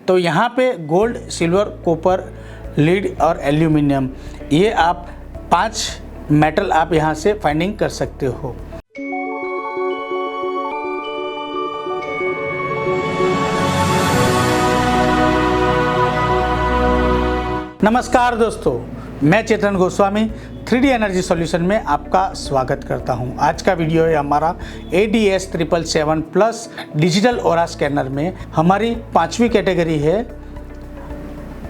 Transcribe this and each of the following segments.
तो यहाँ पे गोल्ड, सिल्वर, कॉपर, लीड और एल्यूमिनियम, ये आप 5 मेटल आप यहाँ से फाइंडिंग कर सकते हो। नमस्कार दोस्तों, मैं चेतन गोस्वामी 3D एनर्जी सॉल्यूशन में आपका स्वागत करता हूं। आज का वीडियो है हमारा ADS 777 प्लस डिजिटल ओरा स्कैनर में हमारी 5वीं कैटेगरी है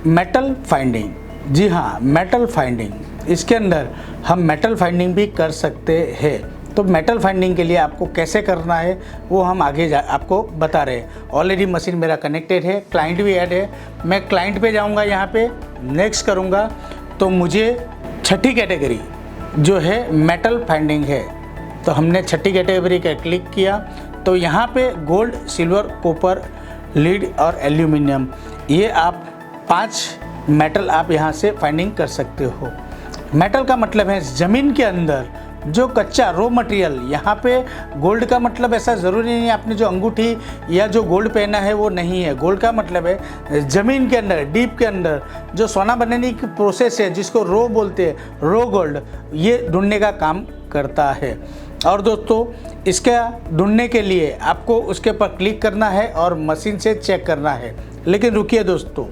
मेटल फाइंडिंग। जी हाँ, मेटल फाइंडिंग। इसके अंदर हम मेटल फाइंडिंग भी कर सकते हैं। तो मेटल फाइंडिंग के लिए आपको कैसे करना है वो हम आगे आपको बता रहे हैं। ऑलरेडी मशीन मेरा कनेक्टेड है, क्लाइंट भी ऐड है। मैं क्लाइंट पे जाऊंगा, यहाँ पे नेक्स्ट करूंगा तो मुझे 6ठी कैटेगरी जो है मेटल फाइंडिंग है। तो हमने 6ठी कैटेगरी का क्लिक किया तो यहाँ पे गोल्ड, सिल्वर, कॉपर, लीड और एल्यूमिनियम, ये आप 5 मेटल आप यहाँ से फाइंडिंग कर सकते हो। मेटल का मतलब है ज़मीन के अंदर जो कच्चा रॉ मटेरियल। यहाँ पे गोल्ड का मतलब ऐसा ज़रूरी नहीं है आपने जो अंगूठी या जो गोल्ड पहना है वो नहीं है। गोल्ड का मतलब है ज़मीन के अंदर, डीप के अंदर जो सोना बनने की प्रोसेस है, जिसको रॉ बोलते हैं, रॉ गोल्ड, ये ढूंढने का काम करता है। और दोस्तों, इसका ढूंढने के लिए आपको उसके ऊपर क्लिक करना है और मशीन से चेक करना है। लेकिन रुकिए दोस्तों,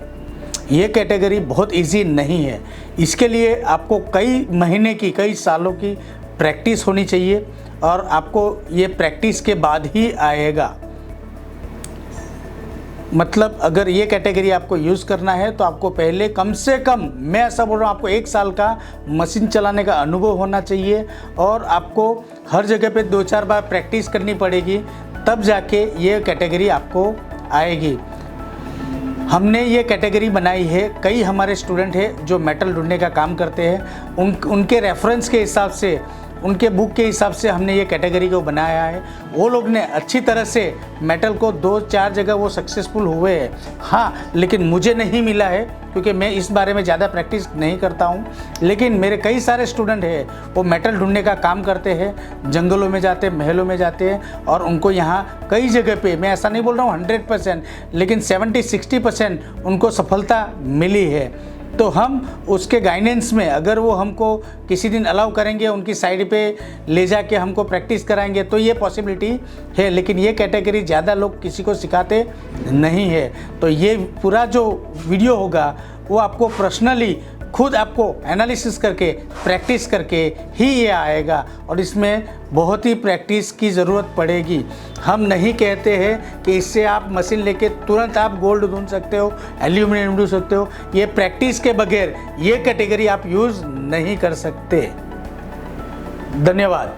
ये कैटेगरी बहुत इजी नहीं है। इसके लिए आपको कई महीने की, कई सालों की प्रैक्टिस होनी चाहिए और आपको ये प्रैक्टिस के बाद ही आएगा। मतलब अगर ये कैटेगरी आपको यूज़ करना है तो आपको पहले कम से कम, मैं ऐसा बोल रहा हूँ, आपको 1 साल का मशीन चलाने का अनुभव होना चाहिए और आपको हर जगह पे 2-4 बार प्रैक्टिस करनी पड़ेगी, तब जाके ये कैटेगरी आपको आएगी। हमने ये कैटेगरी बनाई है, कई हमारे स्टूडेंट हैं जो मेटल ढूंढने का काम करते हैं, उनके रेफरेंस के हिसाब से, उनके बुक के हिसाब से हमने ये कैटेगरी को बनाया है। वो लोग ने अच्छी तरह से मेटल को 2-4 जगह वो सक्सेसफुल हुए हैं। हाँ, लेकिन मुझे नहीं मिला है क्योंकि मैं इस बारे में ज़्यादा प्रैक्टिस नहीं करता हूँ। लेकिन मेरे कई सारे स्टूडेंट हैं, वो मेटल ढूंढने का काम करते हैं, जंगलों में जाते हैं, महलों में जाते हैं और उनको यहाँ कई जगह पे, मैं ऐसा नहीं बोल रहा हूँ 100%, लेकिन 70-60% उनको सफलता मिली है। तो हम उसके गाइडेंस में, अगर वो हमको किसी दिन अलाउ करेंगे, उनकी साइड पे ले जाके हमको प्रैक्टिस कराएंगे तो ये पॉसिबिलिटी है। लेकिन ये कैटेगरी ज़्यादा लोग किसी को सिखाते नहीं है। तो ये पूरा जो वीडियो होगा वो आपको पर्सनली खुद आपको एनालिसिस करके, प्रैक्टिस करके ही ये आएगा और इसमें बहुत ही प्रैक्टिस की ज़रूरत पड़ेगी। हम नहीं कहते हैं कि इससे आप मशीन लेके तुरंत आप गोल्ड ढूंढ सकते हो, एल्यूमिनियम ढूंढ सकते हो। ये प्रैक्टिस के बगैर ये कैटेगरी आप यूज़ नहीं कर सकते। धन्यवाद।